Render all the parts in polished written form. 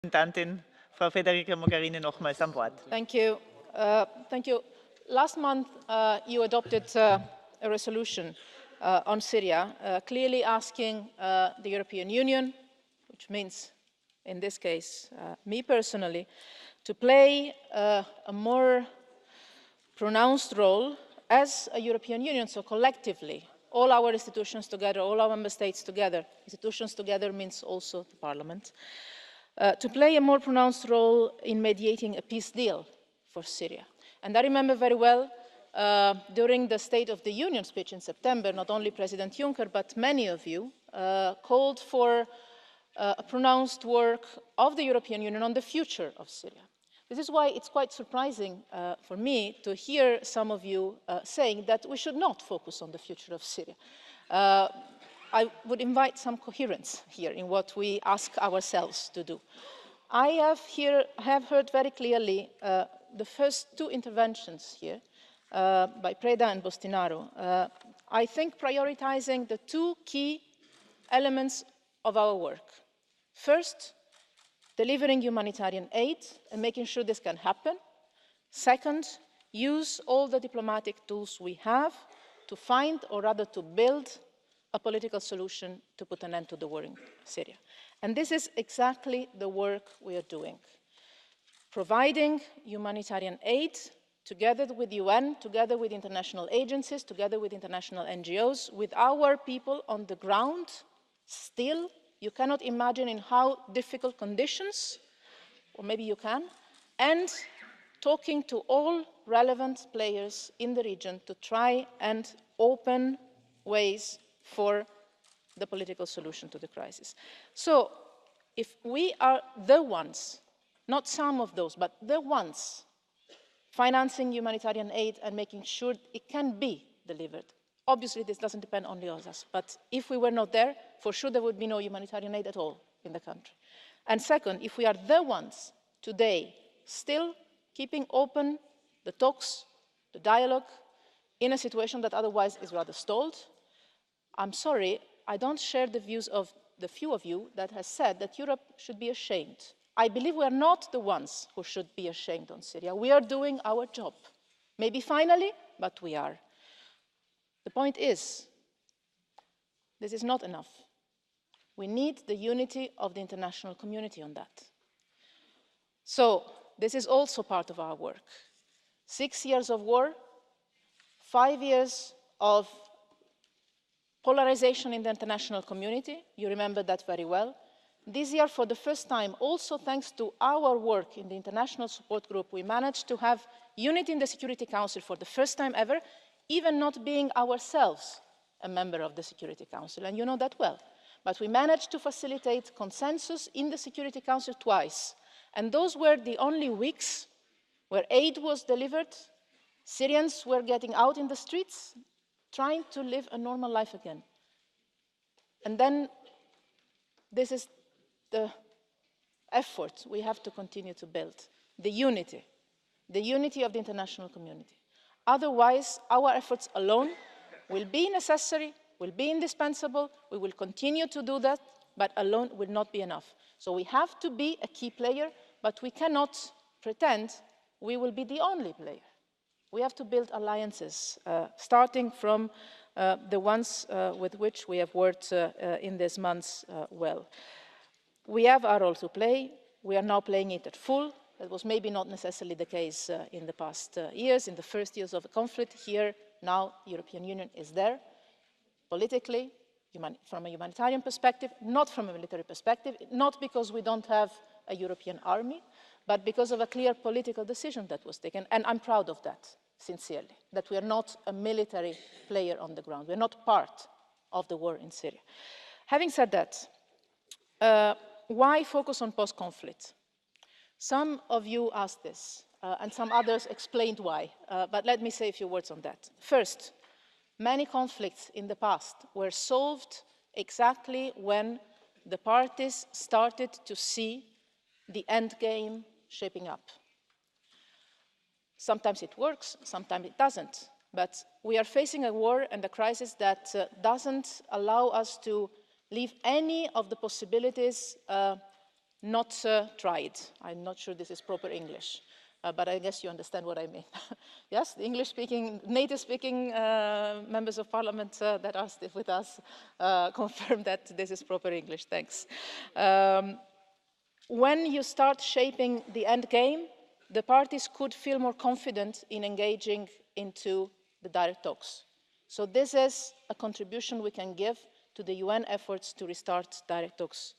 Repräsentantin Frau Federica Mogherini nochmals am Wort. Thank you. Thank you. Last month, you adopted a resolution on Syria, clearly asking the European Union, which means, in this case, me personally, to play a more pronounced role as a European Union, so collectively, all our institutions together, all our member states together, institutions together means also the Parliament, to play a more pronounced role in mediating a peace deal for Syria. And I remember very well, during the State of the Union speech in September, not only President Juncker, but many of you called for a pronounced work of the European Union on the future of Syria. This is why it's quite surprising for me to hear some of you saying that we should not focus on the future of Syria. I would invite some coherence here in what we ask ourselves to do. I have heard very clearly the first two interventions here by Preda and Bostinaro. I think prioritizing the two key elements of our work. First, delivering humanitarian aid and making sure this can happen. Second, use all the diplomatic tools we have to find, or rather to build, a political solution to put an end to the war in Syria. And this is exactly the work we are doing. Providing humanitarian aid together with the UN, together with international agencies, together with international NGOs, with our people on the ground. Still, you cannot imagine in how difficult conditions, or maybe you can, and talking to all relevant players in the region to try and open ways for the political solution to the crisis. So, if we are the ones, not some of those, but the ones financing humanitarian aid and making sure it can be delivered, obviously this doesn't depend only on us, but if we were not there, for sure there would be no humanitarian aid at all in the country. And second, if we are the ones today still keeping open the talks, the dialogue, in a situation that otherwise is rather stalled, I'm sorry, I don't share the views of the few of you that have said that Europe should be ashamed. I believe we are not the ones who should be ashamed on Syria. We are doing our job. Maybe finally, but we are. The point is, this is not enough. We need the unity of the international community on that. So, this is also part of our work. 6 years of war, 5 years of polarization in the international community, you remember that very well. This year, for the first time, also thanks to our work in the International Support Group, we managed to have unity in the Security Council for the first time ever, even not being ourselves a member of the Security Council, and you know that well. But we managed to facilitate consensus in the Security Council twice, and those were the only weeks where aid was delivered, Syrians were getting out in the streets, trying to live a normal life again. And then this is the effort we have to continue to build, the unity of the international community. Otherwise, our efforts alone will be necessary, will be indispensable, we will continue to do that, but alone will not be enough. So we have to be a key player, but we cannot pretend we will be the only player. We have to build alliances, starting from the ones with which we have worked in these months well. We have our role to play. We are now playing it at full. That was maybe not necessarily the case in the past years, in the first years of the conflict. Here, now, the European Union is there, politically, from a humanitarian perspective, not from a military perspective, not because we don't have a European army, but because of a clear political decision that was taken. And I'm proud of that, sincerely, that we are not a military player on the ground. We're not part of the war in Syria. Having said that, why focus on post-conflict? Some of you asked this, and some others explained why, but let me say a few words on that. First, many conflicts in the past were solved exactly when the parties started to see the end game shaping up. Sometimes it works, sometimes it doesn't, but we are facing a war and a crisis that doesn't allow us to leave any of the possibilities not tried. I'm not sure this is proper English, but I guess you understand what I mean. Yes, the English-speaking, native-speaking members of parliament that are still with us confirm that this is proper English, thanks. When you start shaping the end game, the parties could feel more confident in engaging into the direct talks. So this is a contribution we can give to the UN efforts to restart direct talks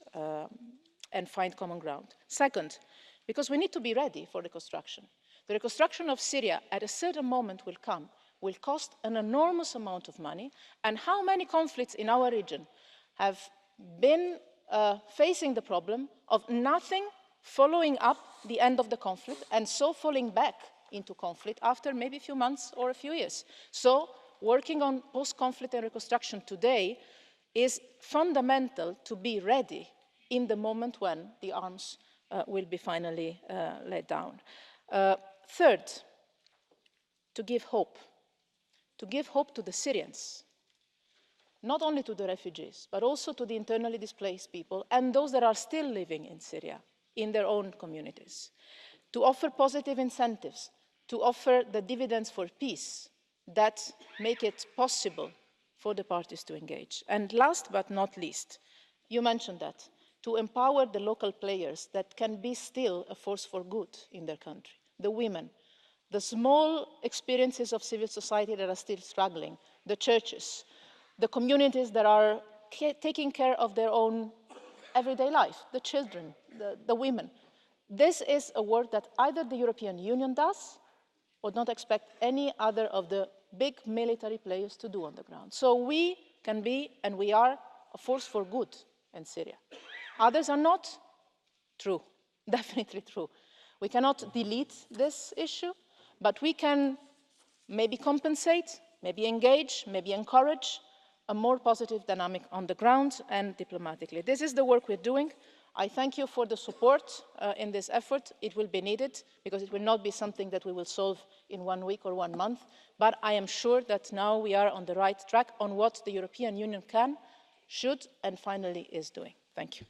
and find common ground. Second, because we need to be ready for reconstruction. The reconstruction of Syria at a certain moment will come, will cost an enormous amount of money, and how many conflicts in our region have been facing the problem of nothing following up the end of the conflict and so falling back into conflict after maybe a few months or a few years. So working on post-conflict and reconstruction today is fundamental to be ready in the moment when the arms will be finally laid down. Third, to give hope to the Syrians, not only to the refugees, but also to the internally displaced people and those that are still living in Syria, in their own communities, to offer positive incentives, to offer the dividends for peace that make it possible for the parties to engage. And last but not least, you mentioned that, to empower the local players that can be still a force for good in their country, the women, the small experiences of civil society that are still struggling, the churches, the communities that are taking care of their own everyday life, the children, the women. This is a work that either the European Union does or not expect any other of the big military players to do on the ground. So we can be, and we are, a force for good in Syria. Others are not. True, definitely true. We cannot delete this issue, but we can maybe compensate, maybe engage, maybe encourage a more positive dynamic on the ground and diplomatically. This is the work we're doing. I thank you for the support in this effort. It will be needed because it will not be something that we will solve in 1 week or 1 month, but I am sure that now we are on the right track on what the European Union can, should and finally is doing. Thank you.